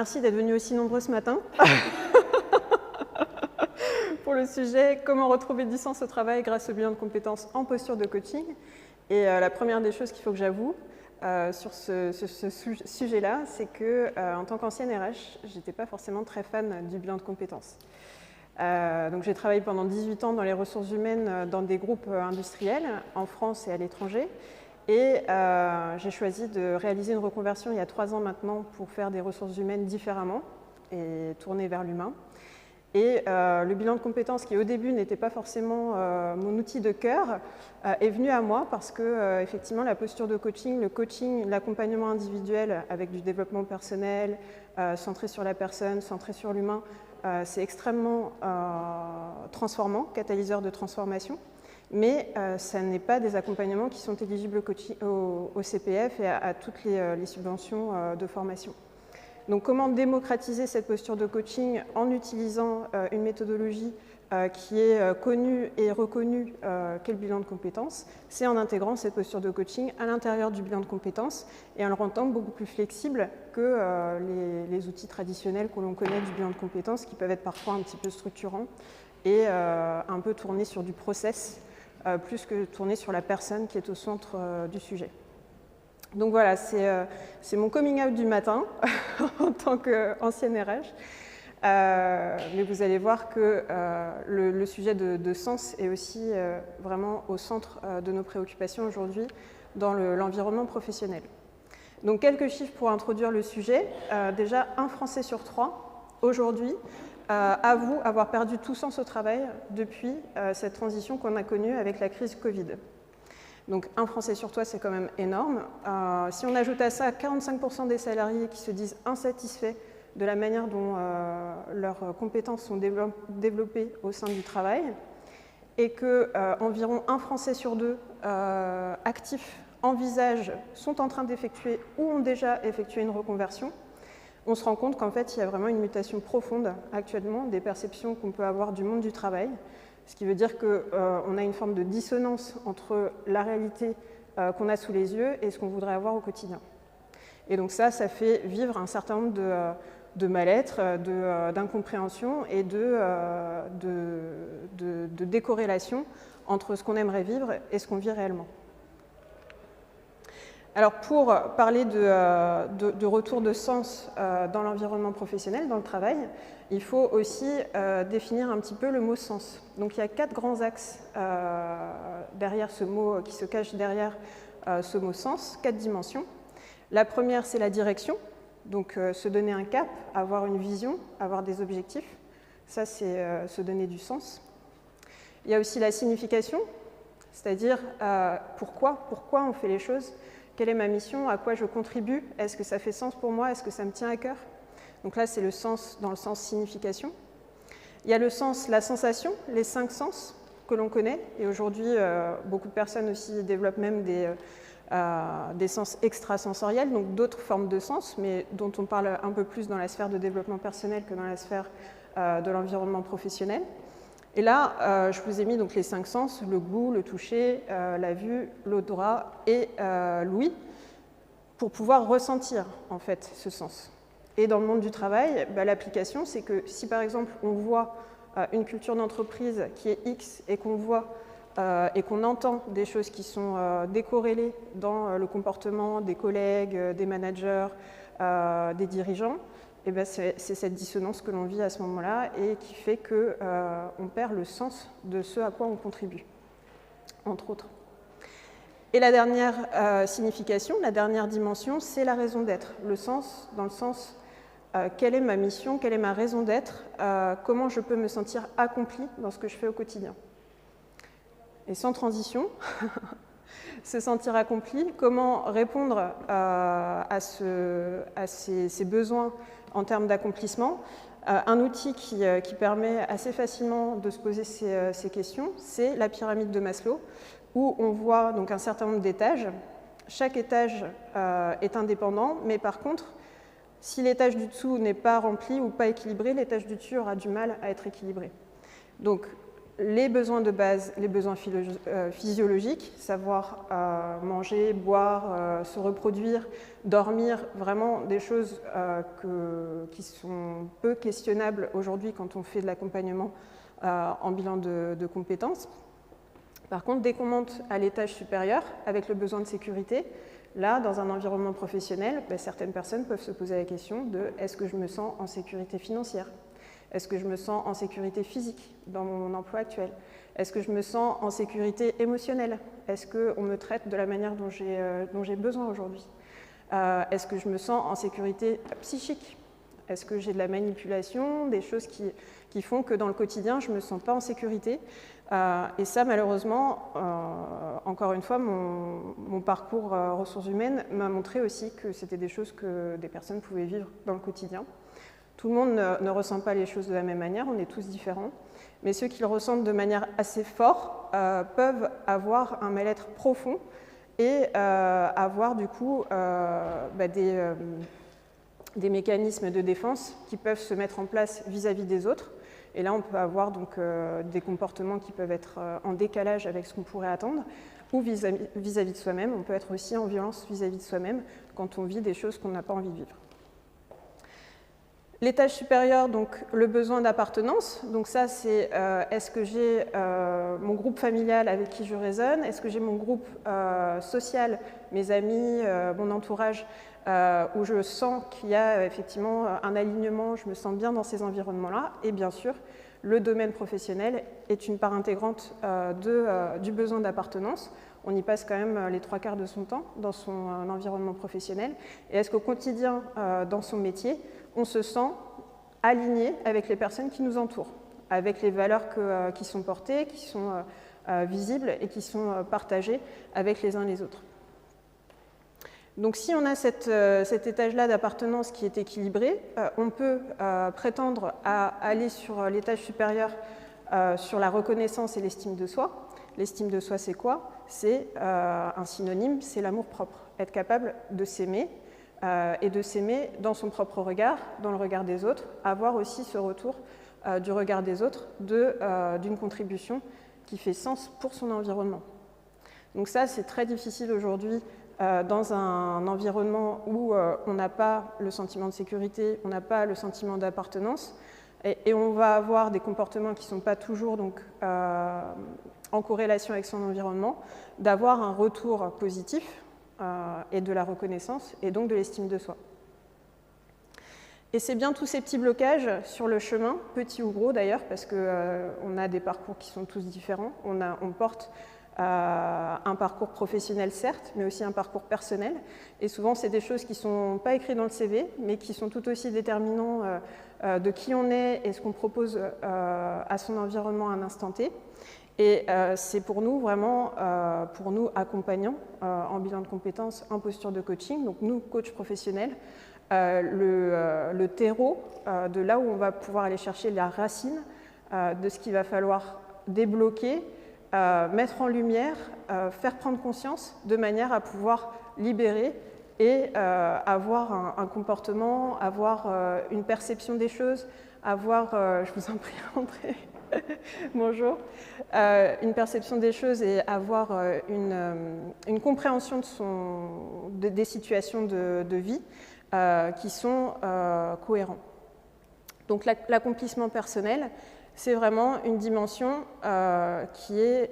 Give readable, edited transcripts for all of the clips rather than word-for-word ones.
merci d'être venus aussi nombreux ce matin pour le sujet « Comment retrouver du sens au travail grâce au bilan de compétences en posture de coaching ». Et la première des choses qu'il faut que j'avoue sur ce sujet-là, c'est qu'en tant qu'ancienne RH, je n'étais pas forcément très fan du bilan de compétences. Donc j'ai travaillé pendant 18 ans dans les ressources humaines dans des groupes industriels en France et à l'étranger. Et j'ai choisi de réaliser une reconversion il y a 3 ans maintenant pour faire des ressources humaines différemment et tourner vers l'humain. Et le bilan de compétences, qui au début n'était pas forcément mon outil de cœur, est venu à moi parce que effectivement la posture de coaching, le coaching, l'accompagnement individuel avec du développement personnel, centré sur la personne, centré sur l'humain, c'est extrêmement transformant, catalyseur de transformation. Mais ça n'est pas des accompagnements qui sont éligibles au CPF et à toutes les subventions de formation. Donc comment démocratiser cette posture de coaching en utilisant une méthodologie qui est connue et reconnue qu'est le bilan de compétences? C'est en intégrant cette posture de coaching à l'intérieur du bilan de compétences et en le rendant beaucoup plus flexible que les outils traditionnels que l'on connaît du bilan de compétences, qui peuvent être parfois un petit peu structurants et un peu tournés sur du process, plus que tourné sur la personne qui est au centre du sujet. Donc voilà, c'est mon coming out du matin en tant qu'ancienne RH. Mais vous allez voir que le sujet de sens est aussi vraiment au centre de nos préoccupations aujourd'hui dans l'environnement professionnel. Donc quelques chiffres pour introduire le sujet. Déjà, 1 Français sur 3 aujourd'hui avoue avoir perdu tout sens au travail depuis cette transition qu'on a connue avec la crise Covid. Donc 1 Français sur 3, c'est quand même énorme. Si on ajoute à ça 45% des salariés qui se disent insatisfaits de la manière dont leurs compétences sont développées au sein du travail, et qu'environ 1 Français sur 2 actifs envisagent, sont en train d'effectuer ou ont déjà effectué une reconversion, on se rend compte qu'en fait, il y a vraiment une mutation profonde actuellement des perceptions qu'on peut avoir du monde du travail, ce qui veut dire qu'on a une forme de dissonance entre la réalité qu'on a sous les yeux et ce qu'on voudrait avoir au quotidien. Et donc ça fait vivre un certain nombre de mal-être, d'incompréhension et de décorrélation entre ce qu'on aimerait vivre et ce qu'on vit réellement. Alors pour parler de retour de sens dans l'environnement professionnel, dans le travail, il faut aussi définir un petit peu le mot sens. Donc il y a 4 grands axes derrière ce mot, qui se cachent derrière ce mot sens, 4 dimensions. La première, c'est la direction, donc se donner un cap, avoir une vision, avoir des objectifs. Ça, c'est se donner du sens. Il y a aussi la signification, c'est-à-dire pourquoi on fait les choses. Quelle est ma mission? À quoi je contribue? Est-ce que ça fait sens pour moi? Est-ce que ça me tient à cœur? Donc là, c'est le sens dans le sens signification. Il y a le sens, la sensation, les 5 sens que l'on connaît. Et aujourd'hui, beaucoup de personnes aussi développent même des sens extrasensoriels, donc d'autres formes de sens, mais dont on parle un peu plus dans la sphère de développement personnel que dans la sphère de l'environnement professionnel. Et là, je vous ai mis donc les 5 sens, le goût, le toucher, la vue, l'odorat et l'ouïe, pour pouvoir ressentir en fait ce sens. Et dans le monde du travail, l'application, c'est que si par exemple on voit une culture d'entreprise qui est X et qu'on voit et qu'on entend des choses qui sont décorrélées dans le comportement des collègues, des managers, des dirigeants, et c'est cette dissonance que l'on vit à ce moment-là et qui fait qu'on perd le sens de ce à quoi on contribue, entre autres. Et la dernière signification, la dernière dimension, c'est la raison d'être. Le sens, dans le sens, quelle est ma mission, quelle est ma raison d'être, comment je peux me sentir accompli dans ce que je fais au quotidien. Et sans transition, se sentir accompli, comment répondre à ces besoins en termes d'accomplissement. Un outil qui permet assez facilement de se poser ces questions, c'est la pyramide de Maslow, où on voit donc un certain nombre d'étages. Chaque étage est indépendant, mais par contre, si l'étage du dessous n'est pas rempli ou pas équilibré, l'étage du dessus aura du mal à être équilibré. Donc, les besoins de base, les besoins physiologiques, savoir manger, boire, se reproduire, dormir, vraiment des choses qui sont peu questionnables aujourd'hui quand on fait de l'accompagnement en bilan de compétences. Par contre, dès qu'on monte à l'étage supérieur, avec le besoin de sécurité, là, dans un environnement professionnel, certaines personnes peuvent se poser la question de « est-ce que je me sens en sécurité financière ? Est-ce que je me sens en sécurité physique dans mon emploi actuel? Est-ce que je me sens en sécurité émotionnelle? Est-ce qu'on me traite de la manière dont j'ai besoin aujourd'hui? Est-ce que je me sens en sécurité psychique? Est-ce que j'ai de la manipulation, des choses qui font que dans le quotidien, je ne me sens pas en sécurité? Et ça, malheureusement, encore une fois, mon parcours ressources humaines m'a montré aussi que c'était des choses que des personnes pouvaient vivre dans le quotidien. Tout le monde ne ressent pas les choses de la même manière, on est tous différents, mais ceux qui le ressentent de manière assez forte peuvent avoir un mal-être profond et avoir du coup des mécanismes de défense qui peuvent se mettre en place vis-à-vis des autres. Et là, on peut avoir donc des comportements qui peuvent être en décalage avec ce qu'on pourrait attendre, ou vis-à-vis de soi-même. On peut être aussi en violence vis-à-vis de soi-même quand on vit des choses qu'on n'a pas envie de vivre. L'étage supérieur, donc le besoin d'appartenance. Donc ça, c'est est-ce que j'ai mon groupe familial avec qui je résonne? Est-ce que j'ai mon groupe social, mes amis, mon entourage, où je sens qu'il y a effectivement un alignement, je me sens bien dans ces environnements-là. Et bien sûr, le domaine professionnel est une part intégrante du besoin d'appartenance. On y passe quand même les 3/4 de son temps dans son environnement professionnel. Et est-ce qu'au quotidien, dans son métier, on se sent aligné avec les personnes qui nous entourent, avec les valeurs qui sont portées, qui sont visibles et qui sont partagées avec les uns les autres. Donc si on a cet étage-là d'appartenance qui est équilibré, on peut prétendre à aller sur l'étage supérieur sur la reconnaissance et l'estime de soi. L'estime de soi, c'est quoi? C'est un synonyme, c'est l'amour-propre. Être capable de s'aimer et de s'aimer dans son propre regard, dans le regard des autres, avoir aussi ce retour du regard des autres d'une contribution qui fait sens pour son environnement. Donc ça, c'est très difficile aujourd'hui dans un environnement où on n'a pas le sentiment de sécurité, on n'a pas le sentiment d'appartenance, et on va avoir des comportements qui ne sont pas toujours donc, en corrélation avec son environnement, d'avoir un retour positif et de la reconnaissance, et donc de l'estime de soi. Et c'est bien tous ces petits blocages sur le chemin, petits ou gros d'ailleurs, parce qu'on a des parcours qui sont tous différents, on porte un parcours professionnel certes, mais aussi un parcours personnel. Et souvent, c'est des choses qui ne sont pas écrites dans le CV, mais qui sont tout aussi déterminants de qui on est et ce qu'on propose à son environnement à un instant T. Et c'est pour nous vraiment, pour nous accompagnants en bilan de compétences, en posture de coaching, donc nous, coachs professionnels, le terreau de là où on va pouvoir aller chercher la racine de ce qu'il va falloir débloquer, mettre en lumière, faire prendre conscience de manière à pouvoir libérer et avoir un comportement, avoir une perception des choses, avoir, je vous en prie, André, bonjour, une perception des choses et avoir une compréhension des situations de vie qui sont cohérents. Donc l'accomplissement personnel, c'est vraiment une dimension qui est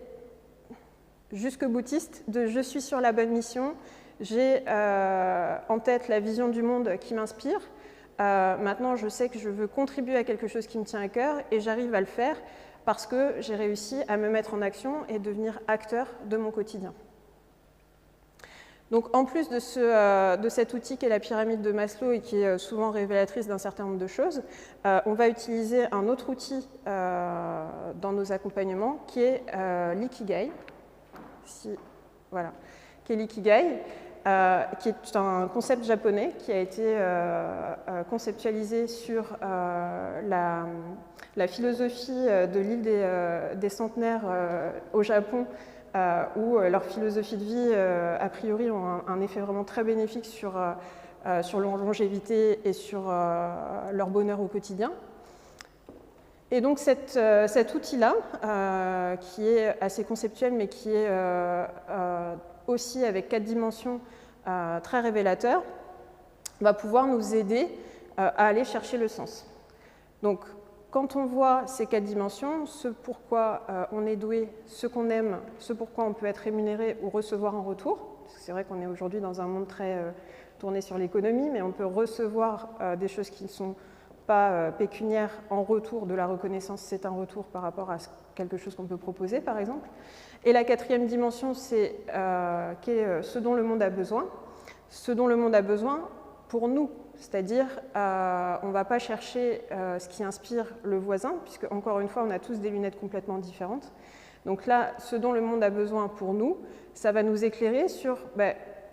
jusque boutiste, de je suis sur la bonne mission, j'ai en tête la vision du monde qui m'inspire, maintenant je sais que je veux contribuer à quelque chose qui me tient à cœur et j'arrive à le faire parce que j'ai réussi à me mettre en action et devenir acteur de mon quotidien. Donc en plus de cet outil qui est la pyramide de Maslow et qui est souvent révélatrice d'un certain nombre de choses, on va utiliser un autre outil dans nos accompagnements qui est l'ikigai. Voilà, qui est l'ikigai, qui est un concept japonais qui a été conceptualisé sur la philosophie de l'île des centenaires au Japon, où leur philosophie de vie, a priori, ont un effet vraiment très bénéfique sur leur longévité et sur leur bonheur au quotidien. Et donc cet outil-là, qui est assez conceptuel, mais qui est aussi avec 4 dimensions très révélateur, va pouvoir nous aider à aller chercher le sens. Donc, quand on voit ces 4 dimensions, ce pourquoi on est doué, ce qu'on aime, ce pourquoi on peut être rémunéré ou recevoir en retour, parce que c'est vrai qu'on est aujourd'hui dans un monde très tourné sur l'économie, mais on peut recevoir des choses qui ne sont pas pécuniaires en retour de la reconnaissance, c'est un retour par rapport à quelque chose qu'on peut proposer, par exemple. Et la 4e dimension, c'est ce dont le monde a besoin. Ce dont le monde a besoin pour nous, c'est-à-dire on ne va pas chercher ce qui inspire le voisin, puisque encore une fois, on a tous des lunettes complètement différentes. Donc là, ce dont le monde a besoin pour nous, ça va nous éclairer sur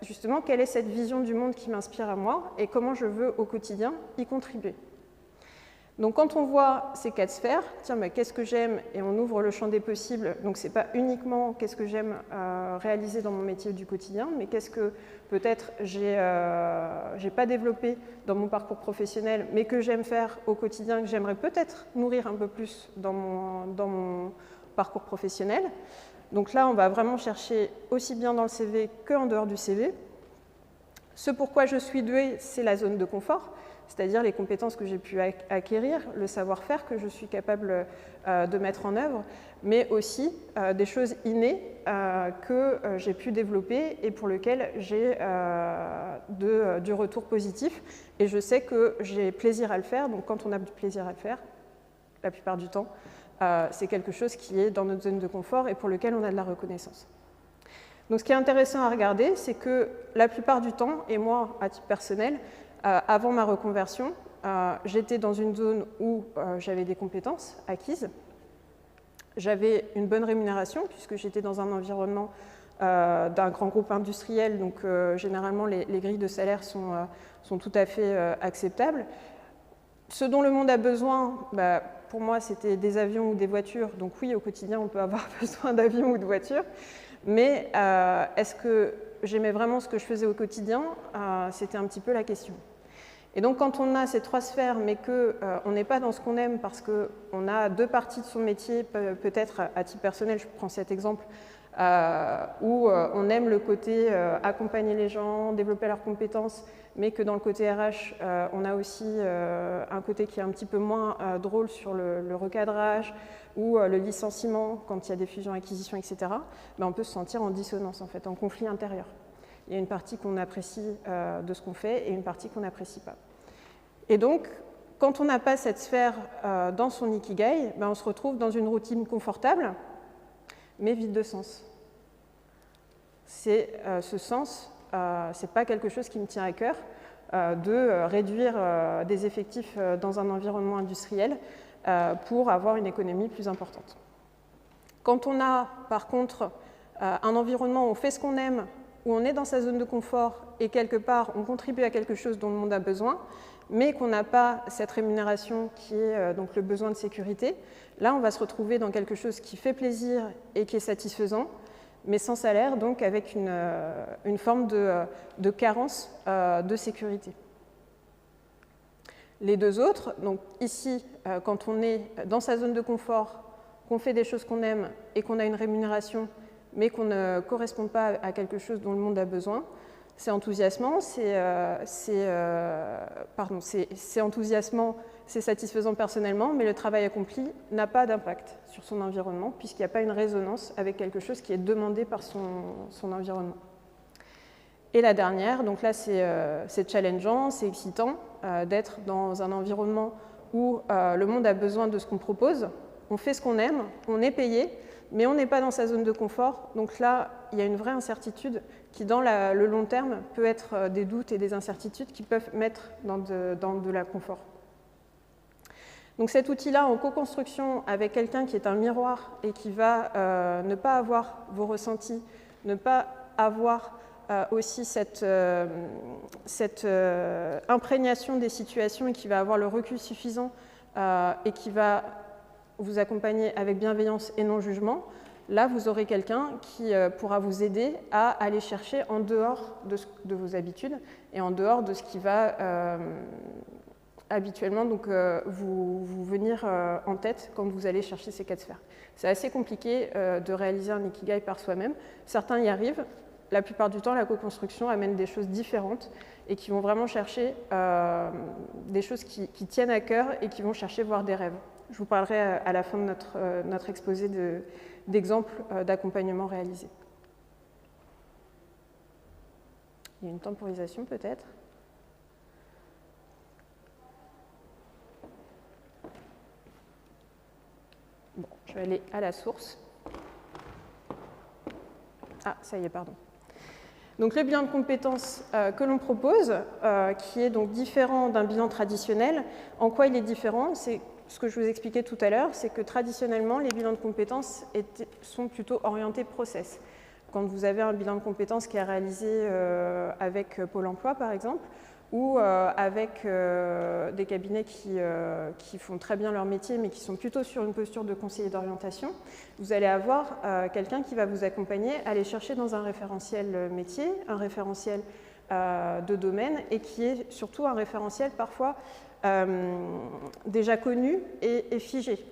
justement quelle est cette vision du monde qui m'inspire à moi et comment je veux au quotidien y contribuer. Donc quand on voit ces 4 sphères, tiens, qu'est-ce que j'aime, et on ouvre le champ des possibles, donc ce n'est pas uniquement qu'est-ce que j'aime réaliser dans mon métier du quotidien, mais qu'est-ce que peut-être j'ai pas développé dans mon parcours professionnel, mais que j'aime faire au quotidien, que j'aimerais peut-être nourrir un peu plus dans mon parcours professionnel. Donc là, on va vraiment chercher aussi bien dans le CV qu'en dehors du CV. Ce pourquoi je suis doué, c'est la zone de confort, c'est-à-dire les compétences que j'ai pu acquérir, le savoir-faire que je suis capable de mettre en œuvre, mais aussi des choses innées que j'ai pu développer et pour lesquelles j'ai du retour positif. Et je sais que j'ai plaisir à le faire, donc quand on a du plaisir à le faire, la plupart du temps, c'est quelque chose qui est dans notre zone de confort et pour lequel on a de la reconnaissance. Donc ce qui est intéressant à regarder, c'est que la plupart du temps, et moi à titre personnel, avant ma reconversion, j'étais dans une zone où j'avais des compétences acquises, j'avais une bonne rémunération puisque j'étais dans un environnement d'un grand groupe industriel, donc généralement les grilles de salaire sont tout à fait acceptables. Ce dont le monde a besoin, pour moi c'était des avions ou des voitures, donc oui, au quotidien on peut avoir besoin d'avions ou de voitures, mais est-ce que j'aimais vraiment ce que je faisais au quotidien? C'était un petit peu la question. Et donc quand on a ces 3 sphères, mais qu'on n'est pas dans ce qu'on aime parce qu'on a 2 parties de son métier, peut-être à titre personnel, je prends cet exemple, où on aime le côté accompagner les gens, développer leurs compétences, mais que dans le côté RH, on a aussi un côté qui est un petit peu moins drôle sur le recadrage ou le licenciement quand il y a des fusions-acquisitions, etc., on peut se sentir en dissonance, en fait, en conflit intérieur. Il y a une partie qu'on apprécie de ce qu'on fait et une partie qu'on n'apprécie pas. Et donc, quand on n'a pas cette sphère dans son ikigai, on se retrouve dans une routine confortable, mais vide de sens. Ce sens, ce n'est pas quelque chose qui me tient à cœur de réduire des effectifs dans un environnement industriel pour avoir une économie plus importante. Quand on a, par contre, un environnement où on fait ce qu'on aime, où on est dans sa zone de confort et quelque part on contribue à quelque chose dont le monde a besoin, mais qu'on n'a pas cette rémunération qui est donc le besoin de sécurité, là on va se retrouver dans quelque chose qui fait plaisir et qui est satisfaisant, mais sans salaire, donc avec une forme de carence de sécurité. Les 2 autres, donc ici, quand on est dans sa zone de confort, qu'on fait des choses qu'on aime et qu'on a une rémunération, mais qu'on ne correspond pas à quelque chose dont le monde a besoin, c'est enthousiasmant, c'est enthousiasmant, c'est satisfaisant personnellement, mais le travail accompli n'a pas d'impact sur son environnement, puisqu'il n'y a pas une résonance avec quelque chose qui est demandé par son environnement. Et la dernière, donc là c'est challengeant, c'est excitant d'être dans un environnement où le monde a besoin de ce qu'on propose, on fait ce qu'on aime, on est payé, mais on n'est pas dans sa zone de confort. Donc là, il y a une vraie incertitude qui, dans le long terme, peut être des doutes et des incertitudes qui peuvent mettre dans de l'inconfort. Donc cet outil-là, en co-construction avec quelqu'un qui est un miroir et qui va ne pas avoir vos ressentis, ne pas avoir aussi cette imprégnation des situations et qui va avoir le recul suffisant et qui va vous accompagner avec bienveillance et non jugement, là vous aurez quelqu'un qui pourra vous aider à aller chercher en dehors de vos habitudes et en dehors de ce qui va habituellement donc, vous venir en tête quand vous allez chercher ces cas de sphère. C'est assez compliqué de réaliser un ikigai par soi-même. Certains y arrivent. La plupart du temps, la co-construction amène des choses différentes et qui vont vraiment chercher des choses qui tiennent à cœur et qui vont chercher voir des rêves. Je vous parlerai à la fin de notre exposé d'exemples d'accompagnement réalisés. Il y a une temporisation peut-être. Bon, je vais aller à la source. Ah, ça y est, pardon. Donc le bilan de compétences que l'on propose, qui est donc différent d'un bilan traditionnel, en quoi il est différent? C'est ce que je vous expliquais tout à l'heure, c'est que traditionnellement, les bilans de compétences sont plutôt orientés process. Quand vous avez un bilan de compétences qui est réalisé avec Pôle emploi, par exemple, ou avec des cabinets qui font très bien leur métier, mais qui sont plutôt sur une posture de conseiller d'orientation, vous allez avoir quelqu'un qui va vous accompagner à aller chercher dans un référentiel métier, un référentiel de domaine, et qui est surtout un référentiel parfois déjà connu et figé.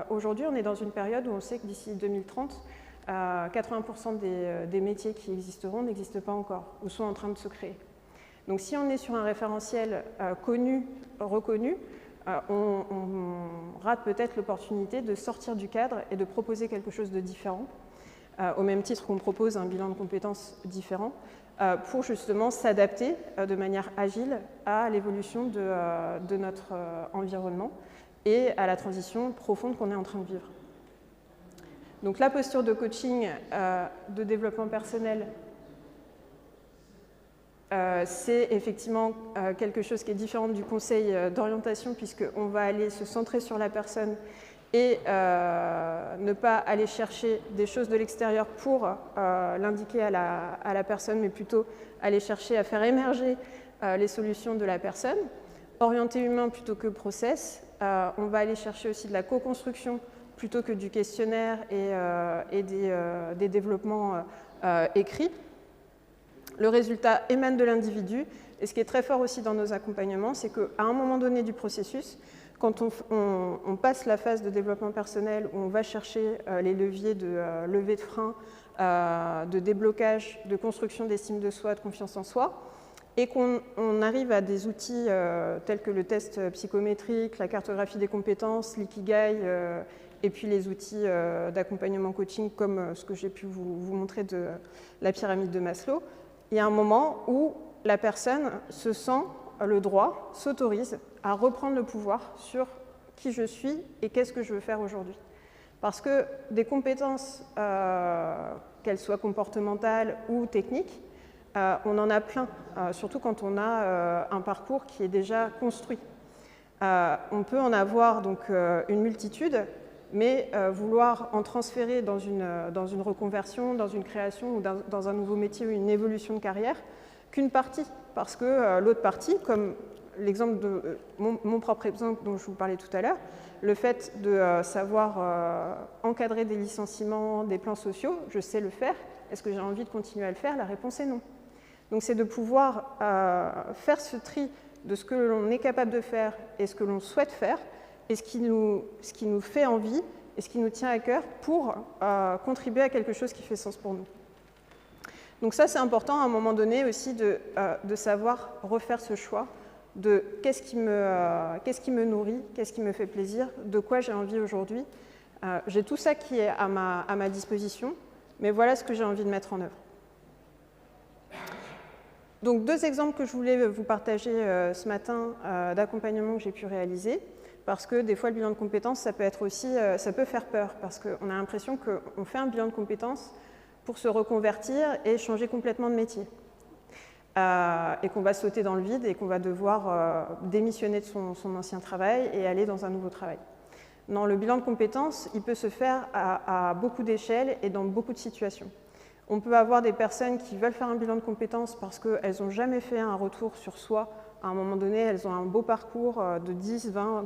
Aujourd'hui, on est dans une période où on sait que d'ici 2030, 80% des métiers qui existeront n'existent pas encore ou sont en train de se créer. Donc si on est sur un référentiel connu, reconnu, on rate peut-être l'opportunité de sortir du cadre et de proposer quelque chose de différent, au même titre qu'on propose un bilan de compétences différent, pour justement s'adapter de manière agile à l'évolution de notre environnement et à la transition profonde qu'on est en train de vivre. Donc la posture de coaching, de développement personnel, c'est effectivement quelque chose qui est différent du conseil d'orientation, puisqu'on va aller se centrer sur la personne et ne pas aller chercher des choses de l'extérieur pour l'indiquer à la personne, mais plutôt aller chercher à faire émerger les solutions de la personne. Orienté humain plutôt que process, on va aller chercher aussi de la co-construction plutôt que du questionnaire et des développements écrits. Le résultat émane de l'individu, et ce qui est très fort aussi dans nos accompagnements, c'est qu'à un moment donné du processus, quand on passe la phase de développement personnel où on va chercher les leviers de levée de frein, de déblocage, de construction d'estime de soi, de confiance en soi, et qu'on arrive à des outils tels que le test psychométrique, la cartographie des compétences, l'ikigai, et puis les outils d'accompagnement coaching comme ce que j'ai pu vous montrer de la pyramide de Maslow, il y a un moment où la personne se sent le droit, s'autorise à reprendre le pouvoir sur qui je suis et qu'est-ce que je veux faire aujourd'hui. Parce que des compétences, qu'elles soient comportementales ou techniques, on en a plein, surtout quand on a un parcours qui est déjà construit. On peut en avoir donc une multitude, mais vouloir en transférer dans une reconversion, dans une création ou dans un nouveau métier ou une évolution de carrière, qu'une partie. Parce que l'autre partie, comme l'exemple de mon propre exemple dont je vous parlais tout à l'heure, le fait de savoir encadrer des licenciements, des plans sociaux, je sais le faire. Est-ce que j'ai envie de continuer à le faire? La réponse est non. Donc c'est de pouvoir faire ce tri de ce que l'on est capable de faire et ce que l'on souhaite faire, et ce qui nous fait envie et ce qui nous tient à cœur pour contribuer à quelque chose qui fait sens pour nous. Donc ça, c'est important à un moment donné aussi de savoir refaire ce choix de qu'est-ce qui me nourrit, qu'est-ce qui me fait plaisir, de quoi j'ai envie aujourd'hui. J'ai tout ça qui est à ma disposition, mais voilà ce que j'ai envie de mettre en œuvre. Donc 2 exemples que je voulais vous partager ce matin d'accompagnement que j'ai pu réaliser. Parce que des fois, le bilan de compétences, ça peut faire peur, parce qu'on a l'impression qu'on fait un bilan de compétences pour se reconvertir et changer complètement de métier. Et qu'on va sauter dans le vide et qu'on va devoir démissionner de son ancien travail et aller dans un nouveau travail. Non, le bilan de compétences, il peut se faire à beaucoup d'échelles et dans beaucoup de situations. On peut avoir des personnes qui veulent faire un bilan de compétences parce qu'elles n'ont jamais fait un retour sur soi. À un moment donné, elles ont un beau parcours de 10, 20,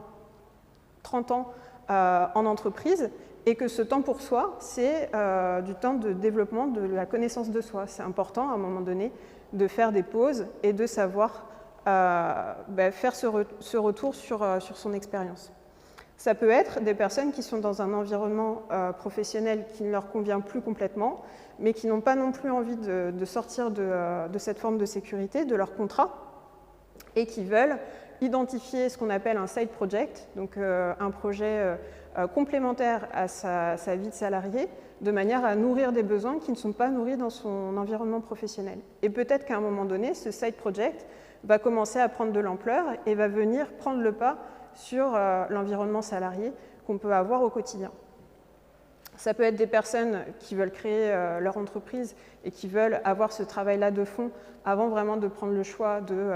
30 ans en entreprise, et que ce temps pour soi, c'est du temps de développement de la connaissance de soi. C'est important à un moment donné de faire des pauses et de savoir faire ce retour sur son expérience. Ça peut être des personnes qui sont dans un environnement professionnel qui ne leur convient plus complètement, mais qui n'ont pas non plus envie de sortir de cette forme de sécurité, de leur contrat, et qui veulent identifier ce qu'on appelle un side project, donc un projet complémentaire à sa vie de salarié, de manière à nourrir des besoins qui ne sont pas nourris dans son environnement professionnel. Et peut-être qu'à un moment donné, ce side project va commencer à prendre de l'ampleur et va venir prendre le pas sur l'environnement salarié qu'on peut avoir au quotidien. Ça peut être des personnes qui veulent créer leur entreprise et qui veulent avoir ce travail-là de fond avant vraiment de prendre le choix de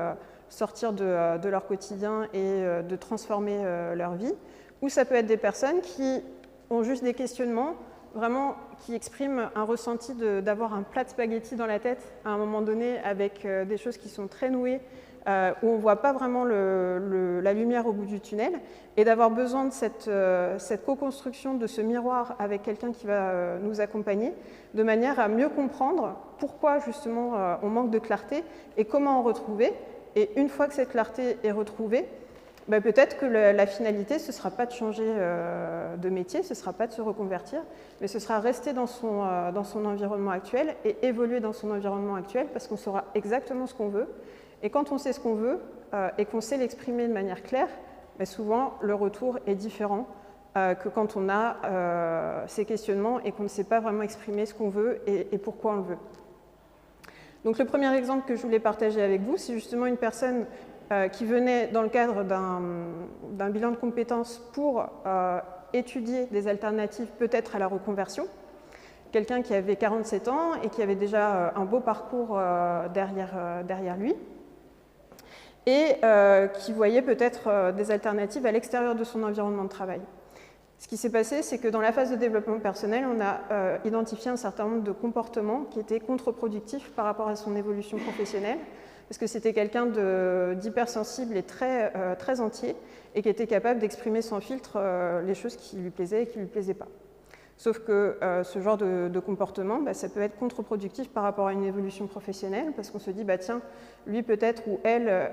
sortir de leur quotidien et de transformer leur vie. Ou ça peut être des personnes qui ont juste des questionnements, vraiment qui expriment un ressenti d'avoir un plat de spaghettis dans la tête à un moment donné avec des choses qui sont très nouées, où on ne voit pas vraiment la lumière au bout du tunnel, et d'avoir besoin de cette co-construction, de ce miroir avec quelqu'un qui va nous accompagner, de manière à mieux comprendre pourquoi justement on manque de clarté et comment en retrouver. Et une fois que cette clarté est retrouvée, peut-être que la finalité, ce ne sera pas de changer de métier, ce ne sera pas de se reconvertir, mais ce sera rester dans son environnement actuel et évoluer dans son environnement actuel parce qu'on saura exactement ce qu'on veut. Et quand on sait ce qu'on veut et qu'on sait l'exprimer de manière claire, souvent le retour est différent que quand on a ces questionnements et qu'on ne sait pas vraiment exprimer ce qu'on veut et pourquoi on le veut. Donc le premier exemple que je voulais partager avec vous, c'est justement une personne qui venait dans le cadre d'un bilan de compétences pour étudier des alternatives peut-être à la reconversion. Quelqu'un qui avait 47 ans et qui avait déjà un beau parcours derrière lui et qui voyait peut-être des alternatives à l'extérieur de son environnement de travail. Ce qui s'est passé, c'est que dans la phase de développement personnel, on a identifié un certain nombre de comportements qui étaient contre-productifs par rapport à son évolution professionnelle, parce que c'était quelqu'un d'hypersensible et très entier, et qui était capable d'exprimer sans filtre les choses qui lui plaisaient et qui ne lui plaisaient pas. Sauf que ce genre de comportement, ça peut être contre-productif par rapport à une évolution professionnelle, parce qu'on se dit, tiens, lui peut-être ou elle,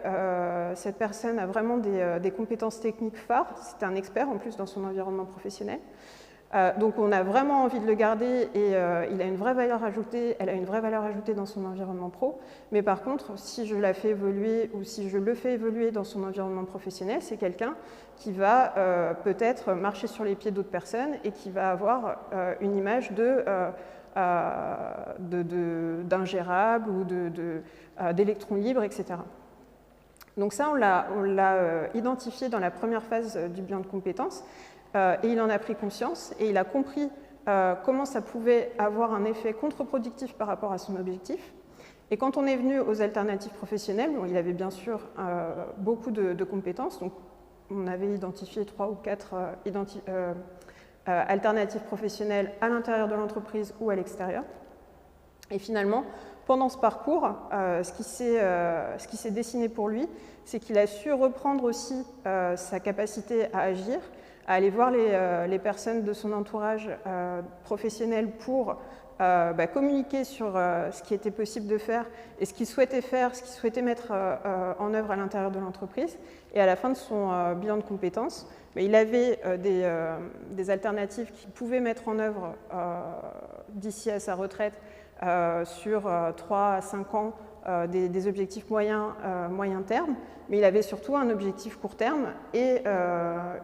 cette personne a vraiment des compétences techniques phares, c'est un expert en plus dans son environnement professionnel. Donc on a vraiment envie de le garder et il a une vraie valeur ajoutée, elle a une vraie valeur ajoutée dans son environnement pro. Mais par contre, si je la fais évoluer ou si je le fais évoluer dans son environnement professionnel, c'est quelqu'un qui va peut-être marcher sur les pieds d'autres personnes et qui va avoir une image d'ingérable ou d'électrons libres, etc. Donc ça, on l'a identifié dans la première phase du bilan de compétences. Et il en a pris conscience et il a compris comment ça pouvait avoir un effet contre-productif par rapport à son objectif. Et quand on est venu aux alternatives professionnelles, il avait bien sûr beaucoup de compétences, donc on avait identifié 3 ou 4 alternatives professionnelles à l'intérieur de l'entreprise ou à l'extérieur. Et finalement, pendant ce parcours, ce qui s'est dessiné pour lui, c'est qu'il a su reprendre aussi sa capacité à agir, à aller voir les personnes de son entourage professionnel pour communiquer sur ce qui était possible de faire et ce qu'il souhaitait faire, ce qu'il souhaitait mettre en œuvre à l'intérieur de l'entreprise. Et à la fin de son bilan de compétences, il avait des alternatives qu'il pouvait mettre en œuvre d'ici à sa retraite sur 3 à 5 ans, des objectifs moyen terme, mais il avait surtout un objectif court terme et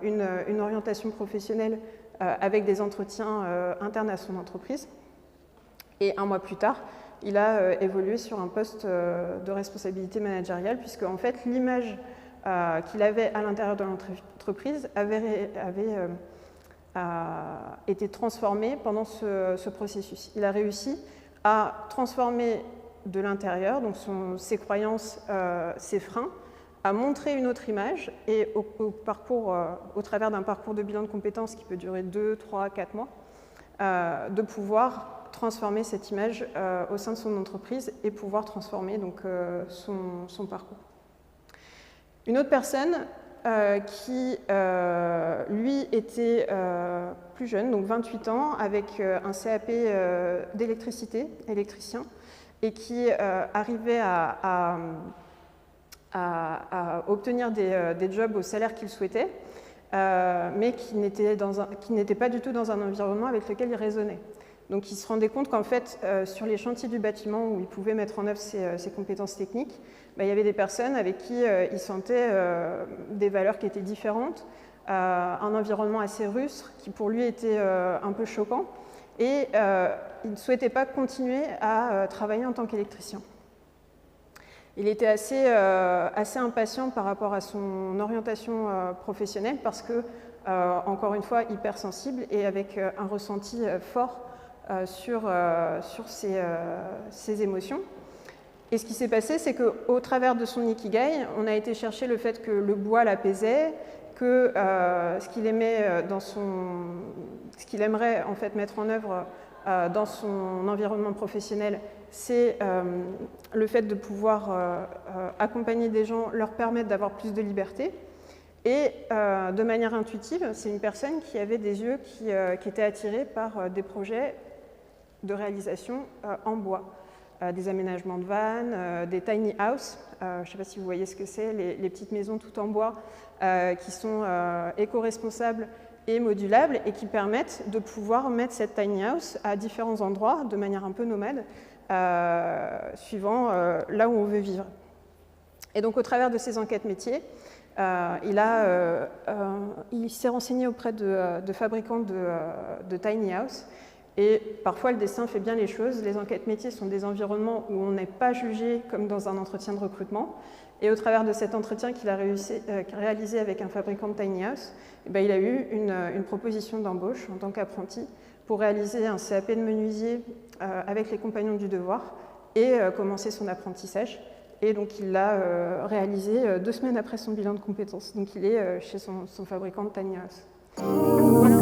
une orientation professionnelle avec des entretiens internes à son entreprise. Et 1 mois plus tard, il a évolué sur un poste de responsabilité managériale, puisque en fait, l'image qu'il avait à l'intérieur de l'entreprise avait été transformée pendant ce processus. Il a réussi à transformer de l'intérieur, donc ses croyances, ses freins, à montrer une autre image et au travers d'un parcours de bilan de compétences qui peut durer 2, 3, 4 mois, de pouvoir transformer cette image au sein de son entreprise et pouvoir transformer donc, son parcours. Une autre personne qui, lui, était plus jeune, donc 28 ans, avec un CAP d'électricité, électricien, et qui arrivait à à obtenir des jobs au salaire qu'il souhaitait, mais qui n'étaient pas du tout dans un environnement avec lequel il raisonnait. Donc il se rendait compte qu'en fait, sur les chantiers du bâtiment où il pouvait mettre en œuvre ses compétences techniques, il y avait des personnes avec qui il sentait des valeurs qui étaient différentes, un environnement assez rustre qui pour lui était un peu choquant, et il ne souhaitait pas continuer à travailler en tant qu'électricien. Il était assez impatient par rapport à son orientation professionnelle parce que, encore une fois, hypersensible et avec un ressenti fort sur ses émotions. Et ce qui s'est passé, c'est qu'au travers de son Ikigai, on a été chercher le fait que le bois l'apaisait, que ce qu'il aimerait en fait mettre en œuvre dans son environnement professionnel, c'est le fait de pouvoir accompagner des gens, leur permettre d'avoir plus de liberté. Et de manière intuitive, c'est une personne qui avait des yeux qui étaient attirés par des projets de réalisation en bois. Des aménagements de vannes, des tiny house, je ne sais pas si vous voyez ce que c'est, les petites maisons toutes en bois qui sont éco-responsables et modulables et qui permettent de pouvoir mettre cette tiny house à différents endroits de manière un peu nomade, suivant là où on veut vivre. Et donc au travers de ces enquêtes métiers, il s'est renseigné auprès de fabricants de tiny house. Et parfois, le dessin fait bien les choses. Les enquêtes métiers sont des environnements où on n'est pas jugé comme dans un entretien de recrutement. Et au travers de cet entretien qu'il a réalisé avec un fabricant de tiny house, il a eu une proposition d'embauche en tant qu'apprenti pour réaliser un CAP de menuisier avec les compagnons du devoir et commencer son apprentissage. Et donc, il l'a réalisé 2 semaines après son bilan de compétences. Donc, il est chez son fabricant de tiny house. Voilà.